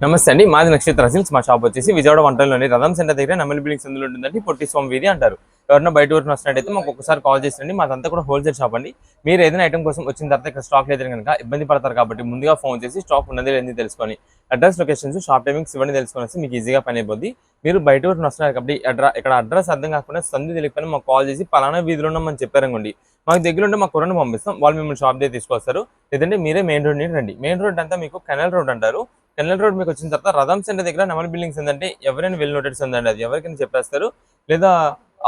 నమస్తే అండి. మాది నక్షత్ర సిల్క్స్. మా షాప్ వచ్చేసి విజయవాడ వంటల్లోని రథం సెంటర్ దగ్గర నెమలి బిల్డింగ్స్ అందులో ఉంటుందండి. పొట్టి స్వామి వీధి అంటారు. ఎవరైనా బయట ఊరికి వస్తున్నట్టయితే మాకు ఒకసారి కాల్ చేయండి. మాదంతా కూడా హోల్సేల్ షాప్ అండి. మీరు ఏదైనా ఐటమ్ కోసం వచ్చిన తర్వాత ఇక్కడ స్టాక్ లేదని కనుక ఇబ్బంది పడతారు కాబట్టి ముందుగా ఫోన్ చేసి స్టాక్ ఉన్నది లేదని తెలుసుకొని అడ్రస్ లొకేషన్స్ షాప్ టైమింగ్స్ ఇవన్నీ తెలుసుకొని మీకు ఈజీగా పని అయిపోద్ది. మీరు బయట ఊరికి వస్తున్నారు కాబట్టి ఇక్కడ అడ్రస్ అర్థం కాకుండా సంధి తెలియకపోయినా మాకు కాల్ చేసి పలానా వీధిలో ఉన్నామని చెప్పారనుకోండి, మాకు దగ్గర ఉంటే మా కుర్రను పంపిస్తాం. వాళ్ళు మిమ్మల్ని షాప్ దగ్గర తీసుకొస్తారు. లేదంటే మీరే మెయిన్ రోడ్ నుండి రండి. మెయిన్ రోడ్ అంతా మీకు కెనల్ రోడ్ అంటారు. కెనల్ రోడ్ మీకు వచ్చిన తర్వాత రథం సెంటర్ దగ్గర నెమలి బిల్డింగ్స్ ఏంటంటే ఎవరైనా వెల్ నోటెడ్స్ ఉందండి, అది ఎవరికైనా చెప్పేస్తారు. లేదా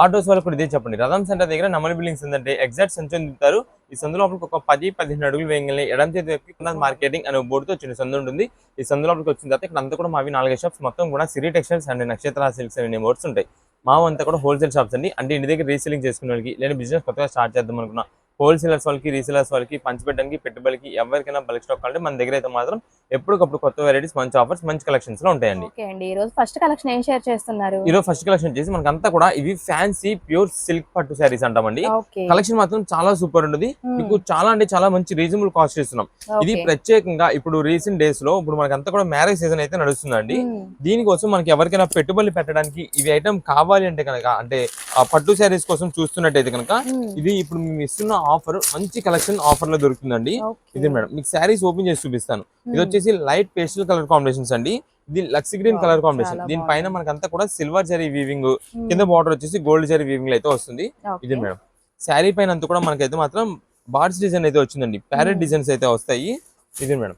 ఆటోస్ వాళ్ళకి కూడా ఇదే చెప్పండి. రథం సెంటర్ దగ్గర నెమలి బిల్డింగ్స్ ఏంటంటే ఎగ్జాక్ట్ సంచుని తింటారు. ఈ సందు లోపలికి ఒక 10-15 అడుగులు వేయగలని ఎడం చేతి మార్కెటింగ్ అనే బోర్డుతో చిన్న సందు ఉంటుంది. ఈ సందు లోపలికి వచ్చిన తర్వాత ఇక్కడ అంతా కూడా మావి 4 షాప్స్ మొత్తం కూడా సిరి టెక్స్టైల్స్ అండ్ నక్షత్ర సిల్క్స్ అనే బోర్డ్స్ ఉంటాయి. మా అంతా కూడా హోల్సేల్ షాప్స్ అండి. అంటే ఇంటి దగ్గర రీసేలింగ్ చేసుకునే వాళ్ళకి లేదా బిజినెస్ కొత్తగా స్టార్ట్ చేద్దాం అనుకున్నా హోల్సేలర్స్ వాళ్ళకి, రీసేలర్స్ వాళ్ళకి, పంచిపెట్టడానికి, పెట్టుబడికి ఎవరికైనా బల్క్ స్టాక్ అంటే మన దగ్గర అయితే మాత్రం ఎప్పటికప్పుడు కొత్త వెరైటీస్, మంచి ఆఫర్స్, మంచి కలెక్షన్స్ లో ఉంటాయండి. ఓకే అండి. ఈ రోజు ఫస్ట్ కలెక్షన్ ఏం షేర్ చేస్తున్నారు? ఈ రోజు ఫస్ట్ కలెక్షన్ వచ్చేసి మనకంతా కూడా ఇవి ఫ్యాన్సీ ప్యూర్ సిల్క్ పట్టు శారీస్ అంటామండి. కలెక్షన్ మాత్రం చాలా సూపర్ ఉంటుంది. మీకు చాలా అంటే చాలా మంచి రీజనబుల్ కాస్ట్ ఇస్తున్నాం. ఇది ప్రత్యేకంగా ఇప్పుడు రీసెంట్ డేస్ లో ఇప్పుడు మనకంతా కూడా మ్యారేజ్ సీజన్ అయితే నడుస్తుందండి. దీనికోసం మనకి ఎవరికైనా పెట్టుబడులు పెట్టడానికి ఇవి ఐటమ్ కావాలి అంటే కనుక, అంటే ఆ పట్టు శారీస్ కోసం చూస్తున్నట్టయితే కనుక ఇది ఇప్పుడు మేము ఇస్తున్న ఆఫర్ మంచి కలెక్షన్ ఆఫర్ లో దొరుకుతుందండి. ఇది మేడం మీకు శారీస్ ఓపెన్ చేసి చూపిస్తాను. ఇది వచ్చేసి లైట్ పేస్టల్ కలర్ కాంబినేషన్స్ అండి. ఇది లక్స్ గ్రీన్ కలర్ కాంబినేషన్. దీనిపైన మనకంతా కూడా సిల్వర్ జరీ వీవింగ్, కింద బార్డర్ వచ్చేసి గోల్డ్ జరీ వీవింగ్ అయితే వస్తుంది. ఇది మేడం శారీ పైన అంతా కూడా మనకైతే మాత్రం బార్డ్స్ డిజైన్ అయితే వచ్చిందండి. ప్యారెట్ డిజైన్స్ అయితే వస్తాయి. ఇది మేడం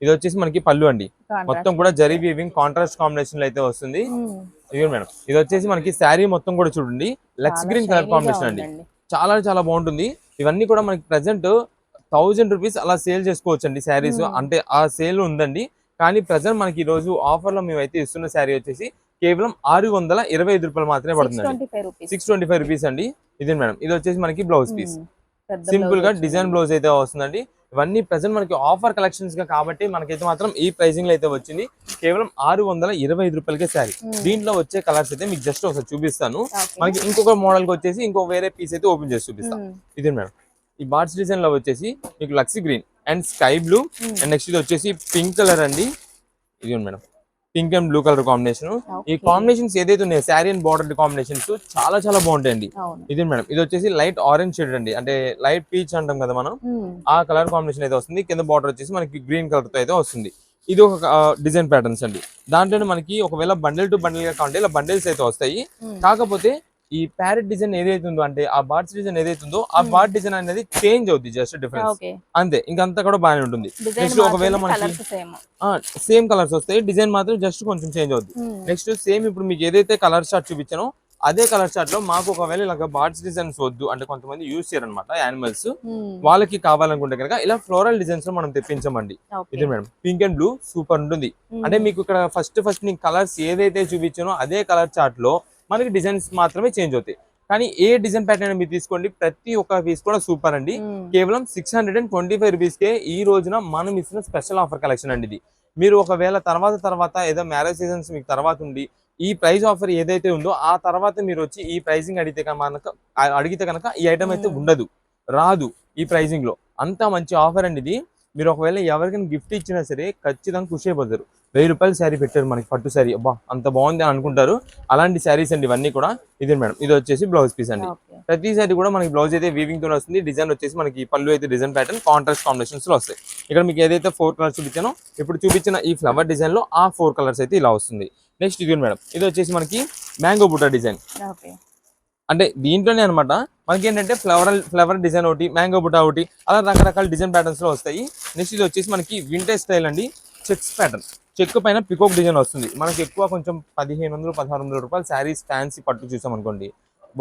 ఇది వచ్చేసి మనకి పళ్ళు అండి. మొత్తం కూడా జరీ వీవింగ్ కాంట్రాస్ట్ కాంబినేషన్ లో అయితే వస్తుంది. ఇది మేడం ఇది వచ్చేసి మనకి శారీ మొత్తం కూడా చూడండి లక్స్ గ్రీన్ కలర్ కాంబినేషన్ అండి. చాలా చాలా బాగుంటుంది. ఇవన్నీ కూడా మనకి ప్రెసెంట్ 1000 రూపీస్ అలా సేల్ చేసుకోవచ్చు అండి శారీస్. అంటే ఆ సేల్ ఉందండి. కానీ ప్రెసెంట్ మనకి ఈ రోజు ఆఫర్ లో మేమైతే ఇస్తున్న శారీ వచ్చేసి కేవలం 625 రూపాయలు మాత్రమే పడుతుందండి. 625 రూపీస్ అండి. ఇది మేడం ఇది వచ్చేసి మనకి బ్లౌజ్ పీస్ సింపుల్ గా డిజైన్ బ్లౌజ్ అయితే వస్తుందండి. ఇవన్నీ ప్రెసెంట్ మనకి ఆఫర్ కలెక్షన్స్ గా కాబట్టి మనకైతే మాత్రం ఈ ప్రైసింగ్ లో అయితే వచ్చింది. కేవలం 625 రూపాయలకే శారీ. దీంట్లో వచ్చే కలర్స్ అయితే మీకు జస్ట్ ఒకసారి చూపిస్తాను. మనకి ఇంకొక మోడల్ కి వచ్చేసి ఇంకో వేరే పీస్ అయితే ఓపెన్ చేసి చూపిస్తాను. ఇది మేడం ఈ బార్డ్స్ డిజైన్ లో వచ్చేసి మీకు లక్సీ green and sky blue and next ఇది వచ్చేసి పింక్ కలర్ అండి. ఇది madam pink and blue colour combination. ఈ కాంబినేషన్స్ ఏదైతే ఉన్నాయో శారీ అండ్ బార్డర్ కాంబినేషన్స్ చాలా చాలా బాగుంటాయండి. ఇది మేడం ఇది వచ్చేసి లైట్ ఆరెంజ్ షేడ్ అండి. అంటే లైట్ పీచ్ అంటాం కదా మనం, ఆ కలర్ కాంబినేషన్ అయితే వస్తుంది. కింద బార్డర్ వచ్చేసి మనకి గ్రీన్ కలర్ తో అయితే వస్తుంది. ఇది ఒక డిజైన్ ప్యాటర్న్స్ అండి. దాంట్లోనే మనకి ఒకవేళ బండిల్ టు బండిల్ గా కావాలంటే ఇలా బండిల్స్ అయితే వస్తాయి. కాకపోతే ఈ ప్యారెట్ డిజైన్ ఏదైతే ఉందో అంటే ఆ బార్డ్స్ డిజైన్ ఏదైతే ఉందో ఆ బార్డ్ డిజైన్ అనేది చేంజ్ అవుతుంది. జస్ట్ డిఫరెన్స్ అంతే, ఇంకంతా కూడా బాగానే ఉంటుంది. నెక్స్ట్ ఒకవేళ మనకి సేమ్ కలర్స్ వస్తాయి, డిజైన్ మాత్రం జస్ట్ కొంచెం చేంజ్ అవుతుంది. నెక్స్ట్ సేమ్ ఇప్పుడు మీకు ఏదైతే కలర్ చార్ట్ చూపించానో అదే కలర్ చార్ట్ లో మాకు ఒకవేళ ఇలా బార్డ్స్ డిజైన్స్ వద్దు అంటే కొంతమంది యూజ్ చేయరనమాట యానిమల్స్, వాళ్ళకి కావాలనుకుంటే కనుక ఇలా ఫ్లోరల్ డిజైన్స్ లో మనం తెప్పించమండి. ఇది madam pink and blue super ఉంటుంది. అంటే మీకు ఇక్కడ ఫస్ట్ నీకు కలర్స్ ఏదైతే చూపించానో అదే కలర్ చార్ట్ లో మనకి డిజైన్స్ మాత్రమే చేంజ్ అవుతాయి. కానీ ఏ డిజైన్ ప్యాటర్న్ మీరు తీసుకోండి ప్రతి ఒక్క పీస్ కూడా సూపర్ అండి. కేవలం 625 రూపీస్ కే ఈ రోజున మనం ఇస్తున్న స్పెషల్ ఆఫర్ కలెక్షన్ అండి ఇది. మీరు ఒకవేళ తర్వాత ఏదో మ్యారేజ్ సీజన్స్ మీకు తర్వాత ఉండి ఈ ప్రైస్ ఆఫర్ ఏదైతే ఉందో ఆ తర్వాత మీరు వచ్చి ఈ ప్రైసింగ్ అడిగితే కనుక ఈ ఐటమ్ అయితే ఉండదు, రాదు ఈ ప్రైసింగ్ లో. అంత మంచి ఆఫర్ అండి ఇది. మీరు ఒకవేళ ఎవరికైనా గిఫ్ట్ ఇచ్చినా సరే ఖచ్చితంగా ఖుషి అయిపోతారు. 1000 రూపాయల శారీ పెట్టారు మనకి పట్టు శారీ, అబ్బా అంత బాగుంది అని అనుకుంటారు. అలాంటి శారీస్ అండి ఇవన్నీ కూడా. ఇది మేడం ఇది వచ్చేసి బ్లౌజ్ పీస్ అండి. ప్రతి శారీ కూడా మనకి బ్లౌజ్ అయితే వీవింగ్ తో వస్తుంది. డిజైన్ వచ్చేసి మనకి పళ్ళు అయితే డిజైన్ ప్యాటర్న్ కాంట్రాస్ట్ కాంబినేషన్స్ లో వస్తాయి. ఇక్కడ మీకు ఏదైతే 4 కలర్స్ చూపించానో ఇప్పుడు చూపించిన ఈ ఫ్లవర్ డిజైన్ లో ఆ 4 కలర్స్ అయితే ఇలా వస్తుంది. నెక్స్ట్ ఇది మేడం ఇది వచ్చేసి మనకి మ్యాంగో బుట్టా డిజైన్. అంటే దీంట్లోనే అనమాట మనకి ఏంటంటే ఫ్లవర్ డిజైన్ ఒకటి, మ్యాంగో బుట్టా ఒకటి, అలా రకరకాల డిజైన్ ప్యాటర్న్స్ లో వస్తాయి. నెక్స్ట్ ఇది వచ్చేసి మనకి వింటేజ్ స్టైల్ అండి. చెక్స్ ప్యాటర్న్, చెక్ పైన పికోక్ డిజైన్ వస్తుంది. మనకి ఎక్కువ కొంచెం 1500-1600 రూపాయలు శారీస్ ఫ్యాన్సీ పట్టు చూసాం అనుకోండి,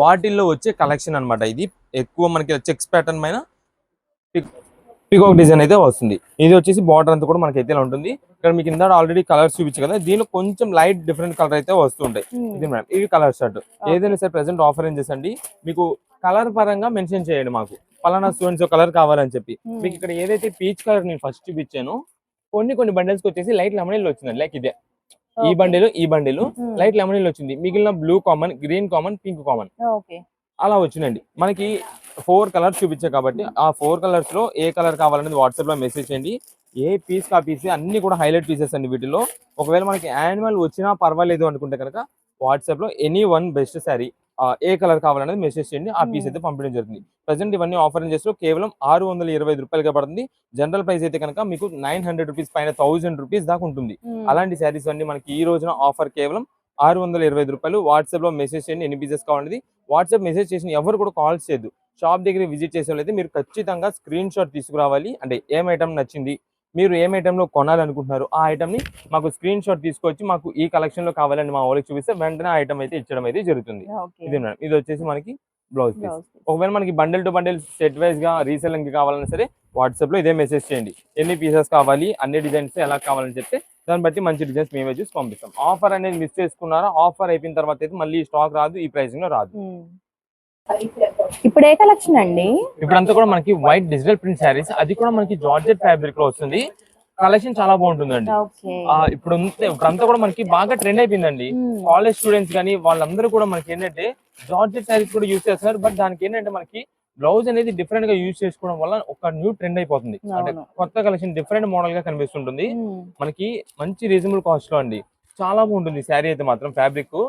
వాటిల్లో వచ్చే కలెక్షన్ అనమాట ఇది. ఎక్కువ మనకి చెక్స్ ప్యాటర్న్ పైన పికోక్ డిజైన్ అయితే వస్తుంది. ఇది వచ్చేసి బార్డర్ అంతా కూడా మనకి అయితే ఇలా ఉంటుంది. ఇక్కడ మీకు ఇందాక ఆల్రెడీ కలర్స్ చూపించు కదా, దీనిలో కొంచెం లైట్ డిఫరెంట్ కలర్ అయితే వస్తుంటాయి. ఇది మేడం ఇవి కలర్ షర్ట్. ఏదైనా సరే ప్రెసెంట్ ఆఫర్ ఏం చేసండి, మీకు కలర్ పరంగా మెన్షన్ చేయండి మాకు పలానా స్టూడెంట్స్ కలర్ కావాలని చెప్పి. మీకు ఇక్కడ ఏదైతే పీచ్ కలర్ నేను ఫస్ట్ చూపించాను కొన్ని బండిల్స్ వచ్చేసి లైట్ లెమన్ వచ్చిందండి. లైక్ ఇదే ఈ బండిల్ లైట్ లెమన్ వచ్చింది. మిగిలిన blue common, green common, pink common అలా వచ్చిందండి. మనకి 4 కలర్స్ చూపించాయి కాబట్టి ఆ 4 కలర్స్ లో ఏ కలర్ కావాలనేది వాట్సాప్ లో మెసేజ్ చేయండి. ఏ పీస్ కా పీస్ అన్ని కూడా హైలైట్ పీసెస్ అండి వీటిలో. ఒకవేళ మనకి యానిమల్ వచ్చినా పర్వాలేదు అనుకుంటే కనుక వాట్సాప్ లో ఎనీ వన్ బెస్ట్ శారీ ఏ కలర్ కావాలనేది మెసేజ్ చేయండి, ఆ పీస్ అయితే పంపించడం జరుగుతుంది. ప్రెసెంట్ ఇవన్నీ ఆఫర్ చేస్తూ కేవలం 625 రూపాయలుగా పడుతుంది. జనరల్ ప్రైస్ అయితే కనుక మీకు 900 రూపీస్ పైన 1000 రూపీస్ దాకా ఉంటుంది. అలాంటి శారీస్ అన్ని మనకి ఈ రోజున ఆఫర్ కేవలం 625 రూపాయలు. వాట్సాప్ లో మెసేజ్ చేయండి ఎన్ని పీసెస్ కావాలనేది. వాట్సాప్ మెసేజ్ చేసిన ఎవరు కూడా కాల్స్ చేయొద్దు. షాప్ దగ్గర విజిట్ చేసే వాళ్ళైతే మీరు ఖచ్చితంగా స్క్రీన్ షాట్ తీసుకురావాలి. అంటే ఏం ఐటమ్ నచ్చింది, మీరు ఏం ఐటమ్ లో కొనాలనుకుంటున్నారు, ఆ ఐటమ్ ని మాకు స్క్రీన్ షాట్ తీసుకొచ్చి మాకు ఈ కలెక్షన్ లో కావాలని మా వాళ్ళకి చూపిస్తే వెంటనే ఆ ఐటమ్ అయితే ఇచ్చడం అయితే జరుగుతుంది. ఇది మేడం, ఇది వచ్చేసి మనకి బ్లౌజ్ పీస్. ఒకవేళ మనకి bundle to bundle set wise గా రీసెల్లింగ్ కావాలన్నా సరే వాట్సాప్ లో ఇదే మెసేజ్ చేయండి, ఎన్ని పీసెస్ కావాలి, అన్ని డిజైన్స్ ఎలా కావాలని చెప్తే దాన్ని బట్టి మంచి డిజైన్స్ మేమే చూసి పంపిస్తాం. ఆఫర్ అనేది మిస్ చేసుకున్నారా, ఆఫర్ అయిపోయిన తర్వాత అయితే మళ్ళీ స్టాక్ రాదు, ఈ ప్రైసింగ్ లో రాదు. ఇప్పుడు ఏ కలెక్షన్ అండి? ఇప్పుడంతా కూడా మనకి వైట్ డిజిటల్ ప్రింట్ శారీస్, అది కూడా మనకి జార్జెట్ ఫ్యాబ్రిక్ లో వస్తుంది. కలెక్షన్ చాలా బాగుంటుందండి. ఇప్పుడంతా కూడా మనకి బాగా ట్రెండ్ అయిపోయిందండి. కాలేజ్ స్టూడెంట్స్ కానీ వాళ్ళందరూ కూడా మనకి ఏంటంటే జార్జెట్ శారీస్ కూడా యూజ్ చేస్తున్నారు. బట్ దానికి ఏంటంటే మనకి బ్లౌజ్ అనేది డిఫరెంట్ గా యూజ్ చేసుకోవడం వల్ల ఒక న్యూ ట్రెండ్ అయిపోతుంది. అంటే కొత్త కలెక్షన్ డిఫరెంట్ మోడల్ గా కనిపిస్తుంటుంది. మనకి మంచి రీజనబుల్ కాస్ట్ లో అండి, చాలా బాగుంటుంది శారీ అయితే మాత్రం. ఫ్యాబ్రిక్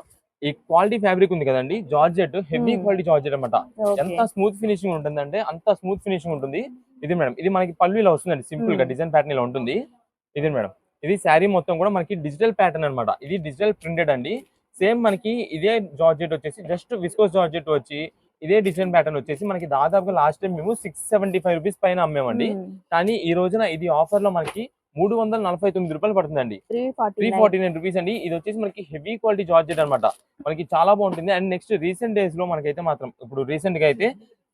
ఈ క్వాలిటీ ఫ్యాబ్రిక్ ఉంది కదండి, జార్జెట్ హెవీ క్వాలిటీ జార్జెట్ అనమాట. ఎంత స్మూత్ ఫినిషింగ్ ఉంటుంది అంటే అంత స్మూత్ ఫినిషింగ్ ఉంటుంది. ఇది మేడం, ఇది మనకి పల్లులో వస్తుందండి, సింపుల్ గా డిజైన్ ప్యాటర్న్ ఇలా ఉంటుంది. ఇది మేడం, ఇది శారీ మొత్తం కూడా మనకి డిజిటల్ ప్యాటర్న్ అనమాట. ఇది డిజిటల్ ప్రింటెడ్ అండి. సేమ్ మనకి ఇదే జార్జెట్ వచ్చేసి జస్ట్ విస్కోస్ జార్జెట్ వచ్చి ఇదే డిజైన్ ప్యాటర్న్ వచ్చేసి మనకి దాదాపుగా లాస్ట్ టైం మేము 675 రూపీస్ పైన అమ్మామండి. కానీ ఈ రోజున ఇది ఆఫర్ లో మనకి 349 రూపాయలు పడుతుందండి. 349 రూపీస్ అండి. ఇది వచ్చేసి మనకి హెవీ క్వాలిటీ జార్జెట్ అనమాట. మనకి చాలా బాగుంటుంది. అండ్ నెక్స్ట్ రీసెంట్ డేస్ లో మనకైతే మాత్రం ఇప్పుడు రీసెంట్ గా అయితే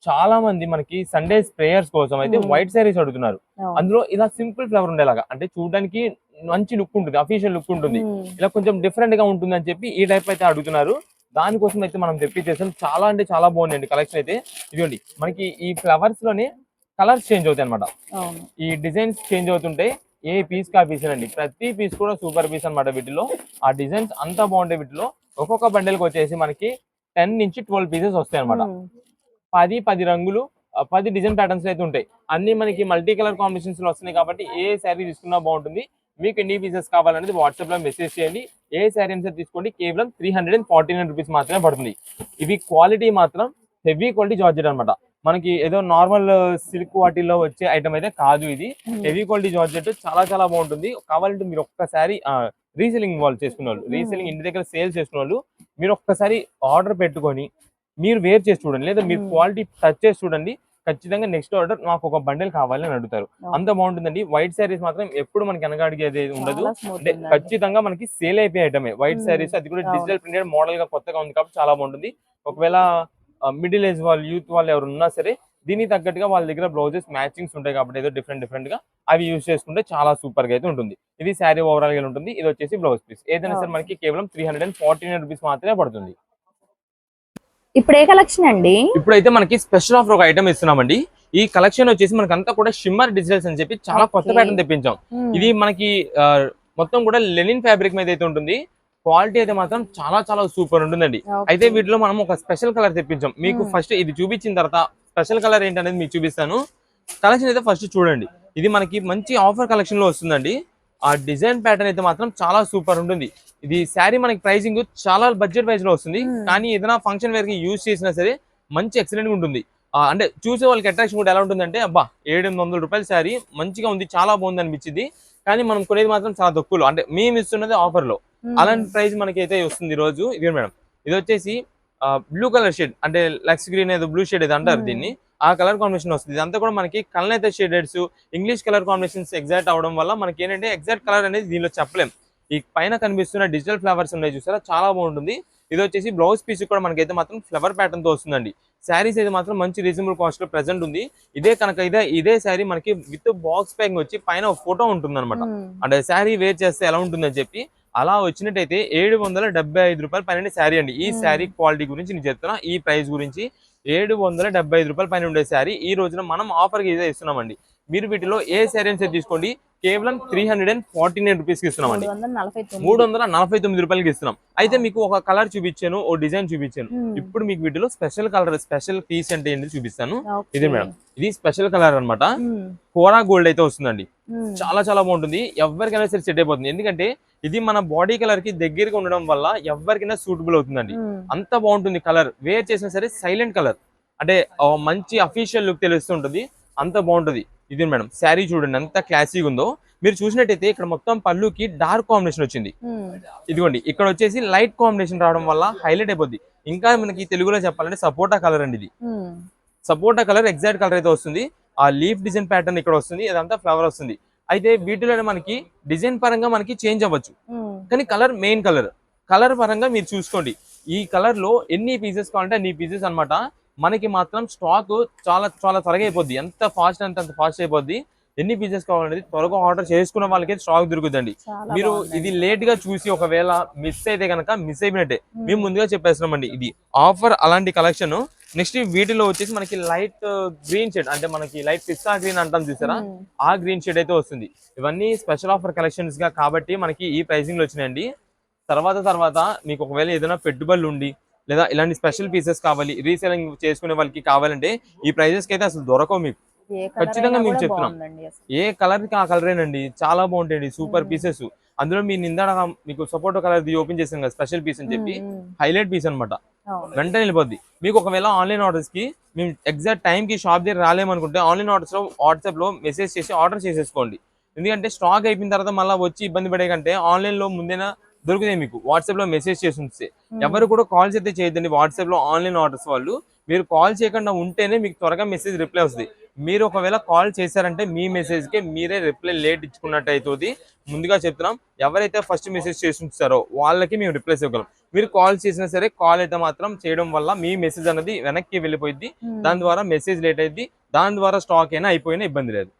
చాలా మంది మనకి సండేస్ ప్రేయర్స్ కోసం అయితే వైట్ శారీస్ అడుగుతున్నారు. అందులో ఇలా సింపుల్ ఫ్లవర్ ఉండేలాగా, అంటే చూడడానికి మంచి లుక్ ఉంటుంది, అఫీషియల్ లుక్ ఉంటుంది, ఇలా కొంచెం డిఫరెంట్ గా ఉంటుంది అని చెప్పి ఈ టైప్ అయితే అడుగుతున్నారు. దానికోసం అయితే మనం తెప్పించేసాం. చాలా అంటే చాలా బాగుందండి కలెక్షన్ అయితే. ఇదిగోండి, మనకి ఈ ఫ్లవర్స్ లోనే కలర్స్ చేంజ్ అవుతాయి అనమాట. ఈ డిజైన్స్ చేంజ్ అవుతుంటే ఏ పీస్ కా పీస్ అండి, ప్రతి పీస్ కూడా సూపర్ పీస్ అనమాట. వీటిలో ఆ డిజైన్స్ అంతా బాగుంటాయి. వీటిలో ఒక్కొక్క బండిల్కి వచ్చేసి మనకి 10 నుంచి 12 పీసెస్ వస్తాయి అనమాట. 10 రంగులు 10 డిజైన్ ప్యాటర్న్స్ అయితే ఉంటాయి. అన్ని మనకి మల్టీ కలర్ కాంబినేషన్స్ లో వస్తున్నాయి కాబట్టి ఏ శారీ తీసుకున్నా బాగుంటుంది. మీకు ఎన్ని పీసెస్ కావాలనేది వాట్సాప్ లో మెసేజ్ చేయండి. ఏ శారీ అని తీసుకోండి, కేవలం 349 రూపీస్ మాత్రమే పడుతుంది. ఇవి క్వాలిటీ మాత్రం హెవీ క్వాలిటీ జార్జెట్ అనమాట. మనకి ఏదో నార్మల్ సిల్క్ వాటిల్లో వచ్చే ఐటమ్ అయితే కాదు. ఇది హెవీ క్వాలిటీ జార్జెట్, చాలా చాలా బాగుంటుంది. కావాలంటే మీరు ఒక్కసారి రీసెలింగ్ వాళ్ళు చేసుకున్న వాళ్ళు, రీసెలింగ్ ఇంటి దగ్గర సేల్స్ చేసుకున్న వాళ్ళు, మీరు ఒక్కసారి ఆర్డర్ పెట్టుకొని మీరు వేర్ చేసి చూడండి, లేదా మీరు క్వాలిటీ టచ్ చేసి చూడండి. ఖచ్చితంగా నెక్స్ట్ ఆర్డర్ నాకు ఒక బండిల్ కావాలి అని అడుగుతారు. అంత బాగుంటుందండి. వైట్ శారీస్ మాత్రం ఎప్పుడు మనకి వెనకాడిగేది ఉండదు. అంటే ఖచ్చితంగా మనకి సేల్ అయిపోయే ఐటమే వైట్ శారీస్. అది కూడా డిజిటల్ ప్రింటెడ్ మోడల్ గా కొత్తగా ఉంది కాబట్టి చాలా బాగుంటుంది. ఒకవేళ మిడిల్ ఏజ్ వాళ్ళు, యూత్ వాళ్ళు ఎవరు ఉన్నా సరే దీనికి తగ్గట్టుగా వాళ్ళ దగ్గర బ్లౌజెస్ మ్యాచింగ్స్ ఉంటాయి కాబట్టి ఏదో డిఫరెంట్ గా అవి యూజ్ చేసుకుంటే చాలా సూపర్ గా అయితే ఉంటుంది. ఇది శారీ ఓవరాల్ గా ఉంటుంది. ఇది వచ్చేసి బ్లౌజ్ పీస్. ఏదైనా సరే మనకి కేవలం 349 రూపీస్ మాత్రమే పడుతుంది. ఇప్పుడు ఏ కలెక్షన్ అండి? ఇప్పుడైతే మనకి స్పెషల్ ఆఫర్ ఒక ఐటమ్ ఇస్తున్నామండి. ఈ కలెక్షన్ వచ్చేసి మనకి అంతా కూడా షిమ్మర్ డిజిటల్స్ అని చెప్పి చాలా కొత్త ప్యాటర్న్ తెప్పించాం. ఇది మనకి మొత్తం కూడా లెనిన్ ఫ్యాబ్రిక్ మీద అయితే ఉంటుంది. క్వాలిటీ అయితే మాత్రం చాలా చాలా సూపర్ ఉంటుందండి. అయితే వీటిలో మనం ఒక స్పెషల్ కలర్ తెప్పించాం. మీకు ఫస్ట్ ఇది చూపించిన తర్వాత స్పెషల్ కలర్ ఏంటనేది మీకు చూపిస్తాను. కలెక్షన్ అయితే ఫస్ట్ చూడండి. ఇది మనకి మంచి ఆఫర్ కలెక్షన్ లో వస్తుందండి. ఆ డిజైన్ ప్యాటర్న్ అయితే మాత్రం చాలా సూపర్ ఉంటుంది. ఇది శారీ మనకి ప్రైసింగ్ చాలా బడ్జెట్ ప్రైస్ లో వస్తుంది. కానీ ఏదైనా ఫంక్షన్ వేర్ కి యూజ్ చేసినా సరే మంచి ఎక్సలెంట్ గా ఉంటుంది. అంటే చూసే వాళ్ళకి అట్రాక్షన్ కూడా ఎలా ఉంటుందంటే, అబ్బా 700 రూపాయల శారీ మంచిగా ఉంది, చాలా బాగుంది అనిపించింది. కానీ మనం కొనేది మాత్రం చాలా తక్కువలో, అంటే మేము ఇస్తున్నది ఆఫర్ లో. అలాంటి ప్రైస్ మనకి అయితే వస్తుంది ఈ రోజు. ఇది మేడం, ఇది వచ్చేసి బ్లూ కలర్ షేడ్, అంటే లక్స్ గ్రీన్ ఏదో బ్లూ షేడ్ ఏదో అంటారు దీన్ని, ఆ కలర్ కాంబినేషన్ వస్తుంది. ఇదంతా కూడా మనకి కలనైతే షేడెడ్స్ ఇంగ్లీష్ కలర్ కాంబినేషన్స్ ఎగ్జాక్ట్ అవడం వల్ల మనకి ఏంటంటే ఎగ్జాక్ట్ కలర్ అనేది దీనిలో చెప్పలేం. ఈ పైన కనిపిస్తున్న డిజిటల్ ఫ్లవర్స్ ఉన్నాయి చూసారా, చాలా బాగుంటుంది. ఇది వచ్చేసి బ్లౌజ్ పీస్ కూడా మనకైతే మాత్రం ఫ్లవర్ ప్యాటర్న్ తో వస్తుందండి. శారీస్ అయితే మాత్రం మంచి రీజనబుల్ కాస్ట్ లో ప్రెసెంట్ ఉంది. ఇదే శారీ మనకి విత్ బాక్స్ ప్యాకింగ్ వచ్చి పైన ఫోటో ఉంటుంది అనమాట. అంటే శారీ వేర్ చేస్తే ఎలా ఉంటుందని చెప్పి అలా వచ్చినట్టయితే 775 రూపాయలు పైన శారీ అండి. ఈ శారీ క్వాలిటీ గురించి నేను చెప్తున్నా, ఈ ప్రైస్ గురించి 775 రూపాయలు పైన ఉండే శారీ ఈ రోజున మనం ఆఫర్ కి ఇదే ఇస్తున్నామండి. మీరు వీటిలో ఏ శారీ అని తీసుకోండి, కేవలం 349 రూపీస్ కి ఇస్తున్నామండి. 349 రూపాయలకి ఇస్తున్నాం. అయితే మీకు ఒక కలర్ చూపించాను, ఓ డిజైన్ చూపించాను. ఇప్పుడు మీకు వీటిలో స్పెషల్ కలర్, స్పెషల్ పీస్ అంటే ఏంటి చూపిస్తాను. ఇది మేడం, ఇది స్పెషల్ కలర్ అనమాట. కోరా గోల్డ్ అయితే వస్తుందండి. చాలా చాలా బాగుంటుంది. ఎవరికైనా సరే సెట్ అయిపోతుంది. ఎందుకంటే ఇది మన బాడీ కలర్ కి దగ్గరగా ఉండడం వల్ల ఎవరికైనా సూటబుల్ అవుతుందండి. అంత బాగుంటుంది కలర్. వేర్ చేసినా సరే సైలెంట్ కలర్, అంటే మంచి అఫీషియల్ లుక్ తెలుస్తుంటది. అంత బాగుంటది. ఇది మేడం శారీ చూడండి ఎంత క్లాసీగా ఉందో. మీరు చూసినట్టయితే ఇక్కడ మొత్తం పళ్ళుకి డార్క్ కాంబినేషన్ వచ్చింది. ఇదిగోండి ఇక్కడ వచ్చేసి లైట్ కాంబినేషన్ రావడం వల్ల హైలైట్ అయిపోద్ది. ఇంకా మనకి తెలుగులో చెప్పాలంటే సపోటా కలర్ అండి. ఇది సపోటా కలర్ ఎగ్జాక్ట్ కలర్ అయితే వస్తుంది. ఆ లీఫ్ డిజైన్ ప్యాటర్న్ ఇక్కడ వస్తుంది, అదంతా ఫ్లవర్ వస్తుంది. అయితే వీటిలోనే మనకి డిజైన్ పరంగా మనకి చేంజ్ అవ్వచ్చు, కానీ కలర్ మెయిన్ కలర్ పరంగా మీరు చూసుకోండి. ఈ కలర్ లో ఎన్ని పీసెస్ కావాలంటే అన్ని పీసెస్ అన్నమాట. మనకి మాత్రం స్టాక్ చాలా చాలా త్వరగా అయిపోద్ది. ఎంత ఫాస్ట్ అంటే అంత ఫాస్ట్ అయిపోద్ది. ఎన్ని పీసెస్ కావాలనేది త్వరగా ఆర్డర్ చేసుకున్న వాళ్ళకి స్టాక్ దొరుకుతుందండి. మీరు ఇది లేట్ గా చూసి ఒకవేళ మిస్ అయితే కనుక మిస్ అయిపోయినట్టే. మేము ముందుగా చెప్పేస్తున్నామండి, ఇది ఆఫర్ అలాంటి కలెక్షన్. నెక్స్ట్ వీటిలో వచ్చేసి మనకి లైట్ గ్రీన్ షేడ్, అంటే మనకి లైట్ పిస్తా గ్రీన్ అంటాం చూసారా, ఆ గ్రీన్ షేడ్ అయితే వస్తుంది. ఇవన్నీ స్పెషల్ ఆఫర్ కలెక్షన్స్ గా కాబట్టి మనకి ఈ ప్రైసింగ్ లో వచ్చినాయండి. తర్వాత మీకు ఒకవేళ ఏదైనా పెట్టుబడులు ఉండి లేదా ఇలాంటి స్పెషల్ పీసెస్ కావాలి, రీసేలింగ్ చేసుకునే వాళ్ళకి కావాలంటే ఈ ప్రైజెస్ కి అయితే అసలు దొరకవు మీకు. ఖచ్చితంగా మేము చెప్తున్నాం, ఏ కలర్ కి ఆ కలరేనండి. చాలా బాగుంటాయండి, సూపర్ పీసెస్. అందులో మీ నిందా మీకు సపోర్ట్ కలర్ వాపన్ చేసాం కదా స్పెషల్ పీస్ అని చెప్పి, హైలైట్ పీస్ అనమాట. వెంటనే వెళ్ళిపోద్ది. మీకు ఒకవేళ ఆన్లైన్ ఆర్డర్స్ కి మేము ఎగ్జాక్ట్ టైం కి షాప్ దగ్గర రాలేమనుకుంటే ఆన్లైన్ ఆర్డర్స్ లో వాట్సాప్ లో మెసేజ్ చేసి ఆర్డర్ చేసేసుకోండి. ఎందుకంటే స్టాక్ అయిపోయిన తర్వాత మళ్ళీ వచ్చి ఇబ్బంది పడే కంటే ఆన్లైన్ లో ముందేనా దొరుకుతాయి. మీకు వాట్సాప్ లో మెసేజ్ చేసి ఉంటే ఎవరు కూడా కాల్స్ అయితే చేయొద్దండి. వాట్సాప్ లో ఆన్లైన్ ఆర్డర్స్ వాళ్ళు మీరు కాల్ చేయకుండా ఉంటేనే మీకు త్వరగా మెసేజ్ రిప్లై వస్తుంది. మీరు ఒకవేళ కాల్ చేశారంటే మీ మెసేజ్ కి మీరే రిప్లై లేట్ ఇచ్చుకున్నట్టు అవుతుంది. ముందుగా చెప్తున్నాం, ఎవరైతే ఫస్ట్ మెసేజ్ చేసి ఉంచారో వాళ్ళకి మేము రిప్లైస్ ఇవ్వగలం. మీరు కాల్ చేసినా సరే కాల్ అయితే మాత్రం చేయడం వల్ల మీ మెసేజ్ అనేది వెనక్కి వెళ్ళిపోయింది. దాని ద్వారా మెసేజ్ లేట్ అయింది. దాని ద్వారా స్టాక్ అయినా అయిపోయినా ఇబ్బంది లేదు,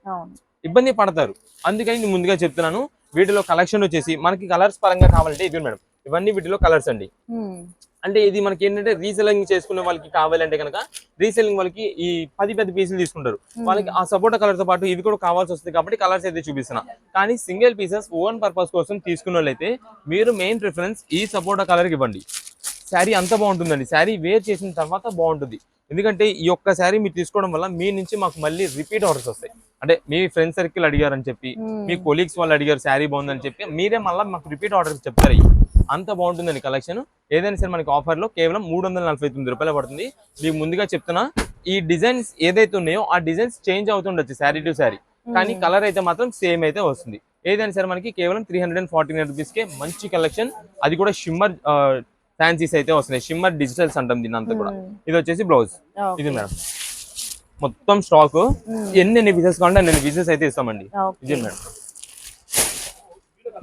ఇబ్బంది పడతారు. అందుకని నేను ముందుగా చెప్తున్నాను. వీటిలో కలెక్షన్ వచ్చేసి మనకి కలర్స్ పరంగా కావాలంటే ఇది మేడం, ఇవన్నీ వీటిలో కలర్స్ అండి. అంటే ఇది మనకి ఏంటంటే రీసెల్లింగ్ చేసుకునే వాళ్ళకి కావాలంటే కనుక రీసెల్లింగ్ వాళ్ళకి ఈ 10 పెద్ద పీసులు తీసుకుంటారు. వాళ్ళకి ఆ సపోటా కలర్ తో పాటు ఇవి కూడా కావాల్సి వస్తుంది కాబట్టి కలర్స్ అయితే చూపిస్తున్నా. కానీ సింగిల్ పీసెస్ ఓన్ పర్పస్ కోసం తీసుకున్న వాళ్ళైతే మీరు మెయిన్ ప్రిఫరెన్స్ ఈ సపోటా కలర్ కి ఇవ్వండి. శారీ అంత బాగుంటుందండి. శారీ వేర్ చేసిన తర్వాత బాగుంటుంది. ఎందుకంటే ఈ ఒక్క శారీ మీరు తీసుకోవడం వల్ల మీ నుంచి మాకు మళ్ళీ రిపీట్ ఆర్డర్స్ వస్తాయి. అంటే మీ ఫ్రెండ్ సర్కిల్ అడిగారని చెప్పి, మీ కొలీగ్స్ వాళ్ళు అడిగారు శారీ బాగుందని చెప్పి, మీరే మళ్ళీ మాకు రిపీట్ ఆర్డర్స్ చెప్తారు. అంత బాగుంటుందండి కలెక్షన్. ఏదైనా సరే మనకి ఆఫర్ లో కేవలం 349 రూపాయలు పడుతుంది. మీకు ముందుగా చెప్తున్నా, ఈ డిజైన్స్ ఏదైతే ఉన్నాయో ఆ డిజైన్స్ చేంజ్ అవుతుండొచ్చు శారీ టు శారీ, కానీ కలర్ అయితే మాత్రం సేమ్ అయితే వస్తుంది. ఏదైనా సరే మనకి కేవలం 349 రూపీస్ కే మంచి కలెక్షన్. అది కూడా షిమ్మర్ ఫ్యాన్సీస్ అయితే వస్తున్నాయి. షిమ్మర్ డిజిటల్స్ అంటాం దీని అంతా కూడా. ఇది వచ్చేసి బ్లౌజ్. ఇది మేడం మొత్తం స్టాక్ ఎన్ని పీసెస్ కావాలంటే అన్ని పీసెస్ అయితే ఇస్తామండి. ఇది మేడం.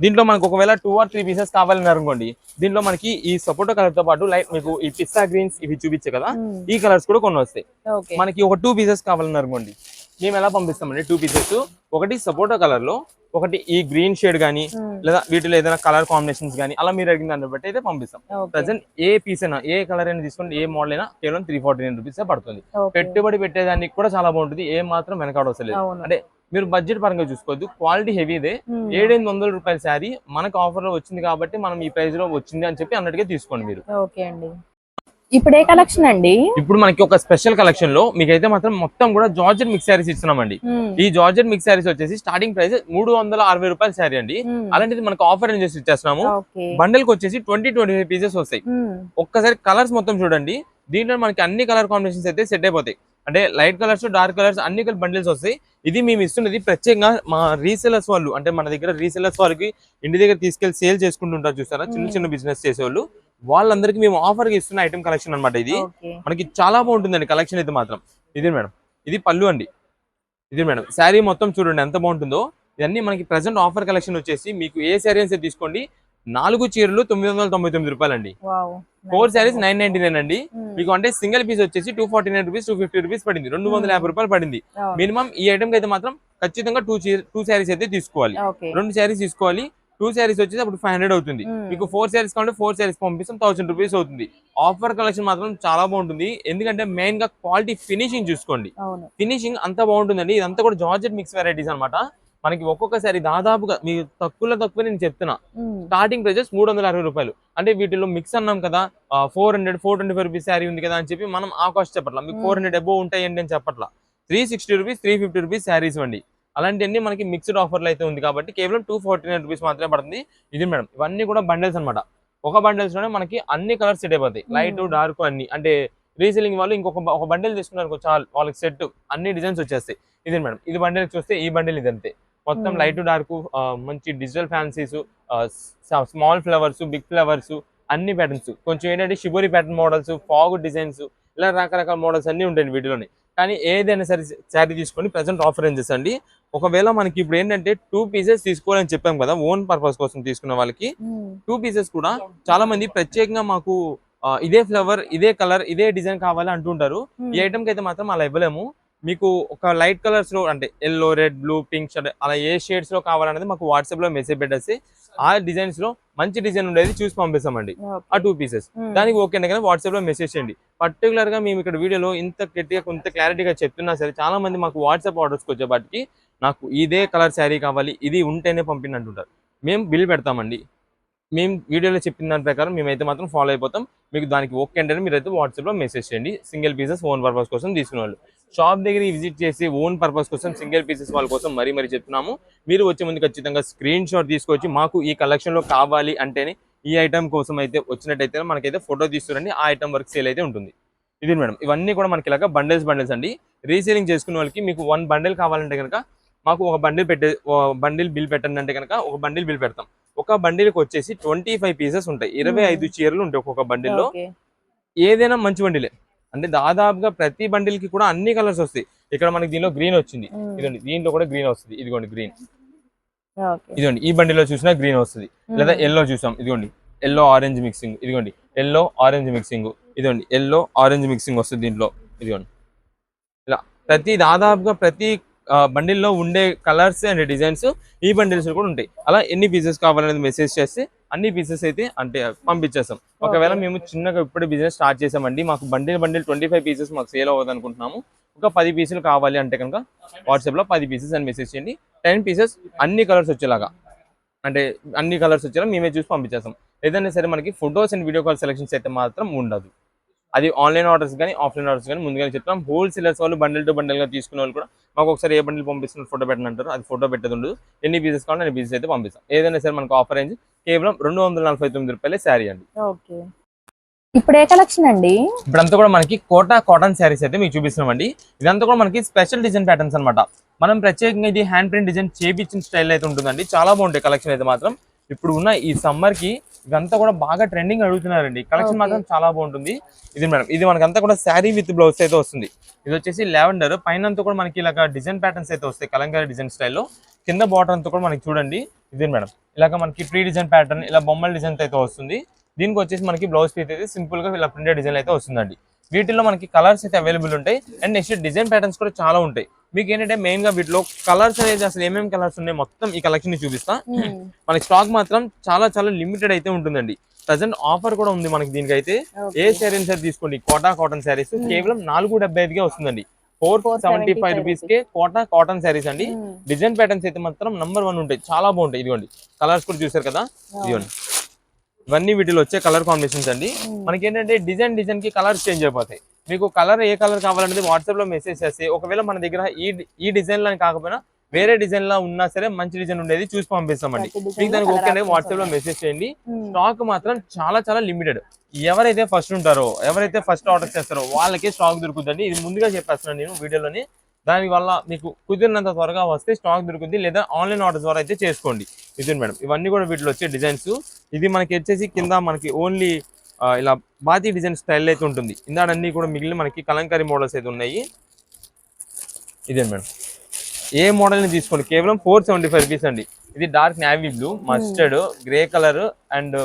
దీంట్లో మనకు ఒకవేళ 2 or 3 పీసెస్ కావాలని అనుకోండి, దీంట్లో మనకి ఈ సపోటా కలర్ తో పాటు లైట్ మీకు ఈ పిస్తా గ్రీన్స్ ఇవి చూపించే కదా, ఈ కలర్స్ కూడా కొన్ని వస్తాయి. మనకి ఒక 2 పీసెస్ కావాలని అనుకోండి, మేము ఎలా పంపిస్తామండి 2 పీసెస్. ఒకటి సపోటా కలర్ లో, ఒకటి ఈ గ్రీన్ షేడ్ గానీ లేదా వీటిలో ఏదైనా కలర్ కాంబినేషన్స్ గానీ అలా మీరు అడిగిన దాన్ని బట్టి అయితే పంపిస్తాం. ప్రజెంట్ ఏ పీస్ అయినా ఏ కలర్ అయినా తీసుకోండి, ఏ మోడల్ అయినా కేవలం 349 రూపీస్ పడుతుంది. పెట్టుబడి పెట్టేదానికి కూడా చాలా బాగుంటుంది, ఏ మాత్రం వెనకాడ వస్తలేదు. అంటే మీరు బడ్జెట్ పరంగా చూసుకోవద్దు, క్వాలిటీ హెవీదే. 700 రూపాయల శారీ మనకు ఆఫర్ లో వచ్చింది కాబట్టి మనం ఈ ప్రైస్ లో వచ్చింది అని చెప్పి అన్నట్టుగా తీసుకోండి మీరు. ఇప్పుడు ఏ కలెక్షన్ అండి? ఇప్పుడు మనకి ఒక స్పెషల్ కలెక్షన్ లో మీకైతే మాత్రం మొత్తం కూడా జార్జెట్ మిక్స్ శారీస్ ఇస్తున్నామండి. ఈ జార్జెట్ మిక్స్ శారీస్ వచ్చేసి స్టార్టింగ్ ప్రైస్ 360 రూపాయల శారీ అండి. అలాంటిది మనకు ఆఫర్ చేసి ఇచ్చేస్తున్నాము. బండల్ కి వచ్చేసి 20-25 పీసెస్ వస్తాయి. ఒక్కసారి కలర్స్ మొత్తం చూడండి. దీంట్లో మనకి అన్ని కలర్ కాంబినేషన్స్ అయితే సెట్ అయిపోతాయి. అంటే లైట్ కలర్స్, డార్క్ కలర్స్ అన్ని బండిల్స్ వస్తాయి. ఇది మేము ఇస్తున్నది ప్రత్యేకంగా మా రీసెలర్స్ వాళ్ళు, అంటే మన దగ్గర రీసెలర్స్ వాళ్ళకి ఇంటి దగ్గర తీసుకెళ్లి సేల్ చేసుకుంటుంటారు చూసారా, చిన్న చిన్న బిజినెస్ చేసేవాళ్ళు, వాళ్ళందరికీ మేము ఆఫర్ గా ఇస్తున్న ఐటమ్ కలెక్షన్ అనమాట. ఇది మనకి చాలా బాగుంటుందండి కలెక్షన్ అయితే మాత్రం. ఇది మేడం, ఇది పళ్ళు అండి. ఇది మేడం శారీ మొత్తం చూడండి ఎంత బాగుంటుందో. ఇవన్నీ మనకి ప్రెసెంట్ ఆఫర్ కలెక్షన్ వచ్చేసి మీకు ఏ శారీ అయితే తీసుకోండి 4 చీరలు 999 రూపాయలండి. 4 శారీస్ 999 అండి. మీకు అంటే సింగిల్ పీస్ వచ్చేసి 249 రూపీస్ 250 రూపీస్ పడింది, 250 రూపాయలు పడింది. మినిమం ఈ ఐటమ్ కి అయితే మాత్రం ఖచ్చితంగా 2 శారీస్ అయితే తీసుకోవాలి. 2 శారీస్ తీసుకోవాలి. 2 శారీస్ వచ్చేసి అప్పుడు 500 అవుతుంది. మీకు 4 శారీస్ కావాలంటే 4 శారీస్ పంపిస్తాం, 1000 రూపీస్ అవుతుంది. ఆఫర్ కలెక్షన్ మాత్రం చాలా బాగుంటుంది. ఎందుకంటే మెయిన్ గా క్వాలిటీ ఫినిషింగ్ చూసుకోండి. ఫినిషింగ్ అంత బాగుంటుందండి. ఇదంతా కూడా జార్జెట్ మిక్స్ వెరైటీస్ అనమాట. మనకి ఒక్కొక్కసారి దాదాపుగా మీకు తక్కువ నేను చెప్తున్నా, స్టార్టింగ్ ప్రైజెస్ 360 రూపాయలు. అంటే వీటిలో మిక్స్ అన్నాం కదా, 425 రూపీస్ శారీ ఉంది కదా అని చెప్పి మనం ఆ కాస్ట్ చెప్పట్లా. మీకు 400 అబోవ్ ఉంటాయండి అని చెప్పట్లా. 360 రూపీస్ 350 రూపీస్ శారీస్ అండి. అలాంటివన్నీ మనకి మిక్స్డ్ ఆఫర్లు అయితే ఉంది కాబట్టి కేవలం 249 రూపీస్ మాత్రమే పడుతుంది. ఇది మేడం ఇవన్నీ కూడా బండిల్స్ అనమాట. ఒక బండిల్స్ లోనే మనకి అన్ని కలర్స్ సెట్ అయిపోతాయి, లైట్ డార్క్ అన్ని. అంటే రీసెల్లింగ్ వాళ్ళు ఒక బండిల్ తీసుకున్నారు చాలు, వాళ్ళకి సెట్ అన్ని డిజైన్స్ వచ్చేస్తాయి. ఇది మేడం ఇది బండిల్ చూస్తే ఈ బండిల్ ఇది అంతే, మొత్తం లైట్ డార్క్ మంచి digital fancies, small flowers, big flowers, అన్ని ప్యాటర్న్స్. కొంచెం ఏంటంటే షిబోరి ప్యాటర్న్ మోడల్స్, ఫాగ్ డిజైన్స్, ఇలా రకరకాల మోడల్స్ అన్ని ఉంటాయి వీటిలోని. కానీ ఏదైనా సరే శారీ తీసుకొని ప్రెసెంట్ ఆఫర్ ఏం చేసండి, ఒకవేళ మనకి ఇప్పుడు ఏంటంటే 2 పీసెస్ తీసుకోవాలని చెప్పాం కదా, ఓన్ పర్పస్ కోసం తీసుకున్న వాళ్ళకి 2 పీసెస్ కూడా చాలా మంది ప్రత్యేకంగా మాకు ఇదే ఫ్లవర్, ఇదే కలర్, ఇదే డిజైన్ కావాలి అంటుంటారు. ఈ ఐటమ్ కి అయితే మాత్రం అలా ఇవ్వలేము. మీకు ఒక లైట్ కలర్స్ లో అంటే ఎల్లో, రెడ్, బ్లూ, పింక్ అలా ఏ షేడ్స్ లో కావాలనేది మాకు వాట్సాప్ లో మెసేజ్ పెట్టేసి ఆ డిజైన్స్ లో మంచి డిజైన్ ఉండేది చూసి పంపిస్తామండి. ఆ 2 పీసెస్ దానికి ఓకే కదా వాట్సాప్ లో మెసేజ్ చేయండి. పర్టికులర్ గా మేము ఇక్కడ వీడియోలో ఇంత గట్టిగా ఇంత క్లారిటీగా చెప్తున్నా సరే చాలా మంది మాకు వాట్సాప్ ఆర్డర్స్ వచ్చేపాటికి నాకు ఇదే కలర్ శారీ కావాలి, ఇది ఉంటేనే పంపిణీ అంటుంటారు. మేము బిల్ పెడతామండి, మేము వీడియోలో చెప్పిన దాని ప్రకారం మేమైతే మాత్రం ఫాలో అయిపోతాం. మీకు దానికి ఓకే అంటే మీరైతే వాట్సాప్లో మెసేజ్ చేయండి. సింగిల్ పీసెస్ ఓన్ పర్పస్ కోసం తీసుకునే వాళ్ళు షాప్ దగ్గర విజిట్ చేసి ఓన్ పర్పస్ కోసం సింగిల్ పీసెస్ వాళ్ళ కోసం మరీ చెప్తున్నాము. మీరు వచ్చే ముందు ఖచ్చితంగా స్క్రీన్ షాట్ తీసుకొచ్చి మాకు ఈ కలెక్షన్లో కావాలి అంటేనే ఈ ఐటమ్ కోసం అయితే వచ్చినట్టయితే మనకైతే ఫోటో తీసుకురండి, ఆ ఐటమ్ వర్క్ సేల్ అయితే ఉంటుంది. ఇది మేడం ఇవన్నీ కూడా మనకి ఇలాగా బండిల్స్ అండి. రీసేలింగ్ చేసుకునే వాళ్ళకి మీకు 1 బండిల్ కావాలంటే కనుక మాకు ఒక బండిల్ బిల్ పెట్టండి అంటే కనుక ఒక బండిల్ బిల్ పెడతాం. ఒక బండిల్కి వచ్చేసి 25 పీసెస్ ఉంటాయి, 25 చీరలు ఉంటాయి ఒక్కొక్క బండిల్లో. ఏదైనా మంచి బండిలే అంటే దాదాపుగా ప్రతి బండిల్ కి కూడా అన్ని కలర్స్ వస్తాయి. ఇక్కడ మనకి దీనిలో గ్రీన్ వచ్చింది, ఇదిగోండి దీంట్లో కూడా గ్రీన్ వస్తుంది, ఇదిగోండి గ్రీన్, ఇదిగోండి ఈ బండిలో చూసినా గ్రీన్ వస్తుంది. లేదా ఎల్లో చూసాం, ఇదిగోండి ఎల్లో ఆరెంజ్ మిక్సింగ్, ఇదిగోండి ఎల్లో ఆరెంజ్ మిక్సింగ్, ఇదిగోండి ఎల్లో ఆరెంజ్ మిక్సింగ్ వస్తుంది దీంట్లో. ఇదిగోండి ఇలా దాదాపుగా ప్రతి బండిల్లో ఉండే కలర్స్ అండ్ డిజైన్స్ ఈ బండిల్స్ కూడా ఉంటాయి. అలా ఎన్ని పీసెస్ కావాలనేది మెసేజ్ చేస్తే అన్ని పీసెస్ అయితే అంటే పంపించేస్తాం. ఒకవేళ మేము చిన్నగా ఇప్పుడు బిజినెస్ స్టార్ట్ చేసామండి, మాకు బండిల్ 25 పీసెస్ మాకు సేల్ అవ్వదు అనుకుంటున్నాము, ఒక 10 పీసులు కావాలి అంటే కనుక వాట్సాప్లో 10 పీసెస్ అని మెసేజ్ చేయండి. 10 పీసెస్ అన్ని కలర్స్ వచ్చేలాగా, అంటే అన్ని కలర్స్ వచ్చేలా మేమే చూసి పంపించేస్తాం. ఏదైనా సరే మనకి photos and video call selections అయితే మాత్రం ఉండదు. అది ఆన్లైన్ ఆర్డర్స్ కానీ ఆఫ్లైన్ ఆర్డర్స్ కానీ ముందుగానే చెప్తాం. హోల్సేలర్స్ వాళ్ళు బండిల్ టు బండిల్గా తీసుకునే వాళ్ళు కూడా మాకు ఒకసారి ఏ బండిల్ పంపిస్తున్నారు ఫోటో పెట్టండి అంటారు, అది ఫోటో పెట్టదు ఉండదు. ఎన్ని పీసెస్ కావాలో అన్ని పీసెస్ అయితే పంపిస్తాం. ఏదైనా సరే మనకు ఆఫర్ రేంజ్ కేవలం 249 రూపాయలే శారీ అండి. ఇప్పుడు ఏ కలెక్షన్ అండి? ఇప్పుడంతా కూడా మనకి కోటా కాటన్ శారీస్ అయితే మీకు చూపిస్తున్నామండి. ఇదంతా కూడా మనకి స్పెషల్ డిజైన్ ప్యాటర్న్స్ అనమాట. మనం ప్రత్యేకంగా ఇది హ్యాండ్ ప్రింట్ డిజైన్ చేపించిన స్టైల్ అయితే ఉంటుందండి. చాలా బాగుంటాయి కలెక్షన్ అయితే మాత్రం. ఇప్పుడు ఉన్న ఈ సమ్మర్ కి ఇదంతా కూడా బాగా ట్రెండింగ్ అడుగుతున్నారండి. కలెక్షన్ మాత్రం చాలా బాగుంటుంది. ఇది మేడం ఇది మనకంతా కూడా శారీ విత్ బ్లౌజ్ అయితే వస్తుంది. ఇది వచ్చేసి లావెండర్, పైన అంతా కూడా మనకి ఇలాగ డిజైన్ ప్యాటర్న్స్ అయితే వస్తాయి కలంకారీ డిజైన్ స్టైల్లో. కింద బార్డర్ అంతా కూడా మనకి చూడండి ఇది మేడం ఇలాగ మనకి ట్రీ డిజైన్ ప్యాటర్న్, ఇలా బొమ్మల డిజైన్ అయితే వస్తుంది. దీనికి వచ్చేసి మనకి బ్లౌజ్ పీస్ అయితే సింపుల్ గా ఇలా ప్రింటెడ్ డిజైన్ అయితే వస్తుందండి. వీటిలో మనకి కలర్స్ అయితే అవైలబుల్ ఉంటాయి అండ్ నెక్స్ట్ డిజైన్ ప్యాటర్న్స్ కూడా చాలా ఉంటాయి. మీకు ఏంటంటే మెయిన్ గా వీటిలో కలర్స్ అనేది అసలు ఏమేమి కలర్స్ ఉన్నాయి మొత్తం ఈ కలెక్షన్ ని చూపిస్తా. మనకి స్టాక్ మాత్రం చాలా లిమిటెడ్ అయితే ఉంటుందండి. ప్రజెంట్ ఆఫర్ కూడా ఉంది మనకి దీనికైతే. ఏ శారీ సార్ తీసుకోండి కోటా కాటన్ శారీస్ కేవలం 475కే వస్తుందండి. 475 రూపీస్ కే కోటా కాటన్ శారీస్ అండి. డిజైన్ ప్యాటర్న్స్ అయితే మాత్రం నంబర్ 1 ఉంటాయి, చాలా బాగుంటాయి. ఇదిగోండి కలర్స్ కూడా చూసారు కదా, ఇదిగోండి ఇవన్నీ వీటిలో వచ్చే కలర్ కాంబినేషన్స్ అండి. మనకి ఏంటంటే డిజైన్ కి కలర్స్ చేంజ్ అయిపోతాయి. మీకు కలర్ ఏ కలర్ కావాలనేది వాట్సాప్ లో మెసేజ్ చేస్తే ఒకవేళ మన దగ్గర ఈ డిజైన్ లో కాకపోయినా వేరే డిజైన్ లో ఉన్నా సరే మంచి డిజైన్ ఉండేది చూసి పంపిస్తామండి. మీకు దానికి ఓకే అంటే వాట్సాప్ లో మెసేజ్ చేయండి. స్టాక్ మాత్రం చాలా లిమిటెడ్. ఎవరైతే ఫస్ట్ ఉంటారో, ఎవరైతే ఫస్ట్ ఆర్డర్ చేస్తారో వాళ్ళకే స్టాక్ దొరుకుతుందండి. ఇది ముందుగా చెప్పేస్తున్నాను నేను వీడియోలోని. దాని వల్ల మీకు కుదిరినంత త్వరగా వస్తే స్టాక్ దొరుకుతుంది, లేదా ఆన్లైన్ ఆర్డర్ ద్వారా అయితే చేసుకోండి. ఇది మేడం ఇవన్నీ కూడా వీటిలో వచ్చే డిజైన్స్. ఇది మనకి వచ్చేసి కింద మనకి ఓన్లీ ఇలా బాతీ డిజైన్ స్టైల్ అయితే ఉంటుంది. ఇందాడన్నీ కూడా మిగిలిన మనకి కలంకారీ మోడల్స్ అయితే ఉన్నాయి. ఇదే మేడం ఏ మోడల్ ని తీసుకోండి కేవలం 475 రూపీస్ అండి. ఇది dark navy blue, mustard, grey colour and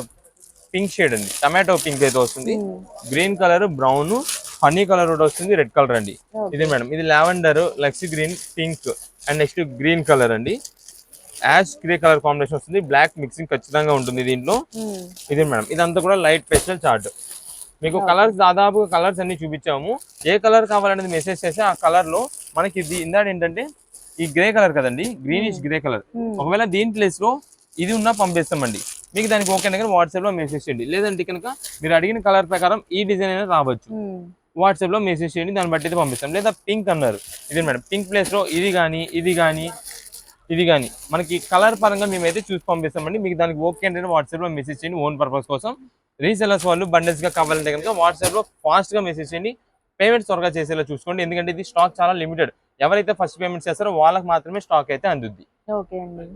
pink shade అండి. టమాటో పింక్ అయితే వస్తుంది, green colour, brown, honey colour కూడా వస్తుంది, రెడ్ కలర్ అండి. ఇది మేడం ఇది lavender, లక్సీ green, pink and next green colour అండి. యాష్ గ్రే కలర్ కాంబినేషన్ వస్తుంది, బ్లాక్ మిక్సింగ్ ఖచ్చితంగా ఉంటుంది దీంట్లో. ఇది మేడం ఇదంతా కూడా లైట్ పేస్టల్ చార్ట్. మీకు కలర్స్ దాదాపు కలర్స్ అన్ని చూపించాము. ఏ కలర్ కావాలనేది మెసేజ్ చేస్తే ఆ కలర్ లో మనకి ఇది ఇందాక ఏంటంటే ఈ గ్రే కలర్ కదండి, గ్రీనిష్ గ్రే కలర్. ఒకవేళ దీని ప్లేస్ లో ఇది ఉన్నా పంపిస్తామండి. మీకు దానికి ఓకే కనుక వాట్సాప్ లో మెసేజ్ చేయండి. లేదంటే కనుక మీరు అడిగిన కలర్ ప్రకారం ఈ డిజైన్ అయినా రావచ్చు. వాట్సాప్ లో మెసేజ్ చేయండి, దాన్ని బట్టి అయితే పంపిస్తాం. లేదా పింక్ అన్నారు, ఇదే మేడం పింక్ ప్లేస్ లో ఇది కానీ మనకి కలర్ పరంగా మేమైతే చూసి పంపిస్తామండి. మీకు దానికి ఓకే అంటే వాట్సాప్ లో మెసేజ్ చేయండి ఓన్ పర్పస్ కోసం. రీసెలర్స్ వాళ్ళు బండల్స్ గా కావాలంటే కనుక వాట్సాప్ లో ఫాస్ట్ గా మెసేజ్ చేయండి, పేమెంట్స్ త్వరగా చేసేలా చూసుకోండి. ఎందుకంటే ఇది స్టాక్ చాలా లిమిటెడ్, ఎవరైతే ఫస్ట్ పేమెంట్ చేస్తారో వాళ్ళకి మాత్రమే స్టాక్ అయితే అందుద్ది. ఓకే అండి.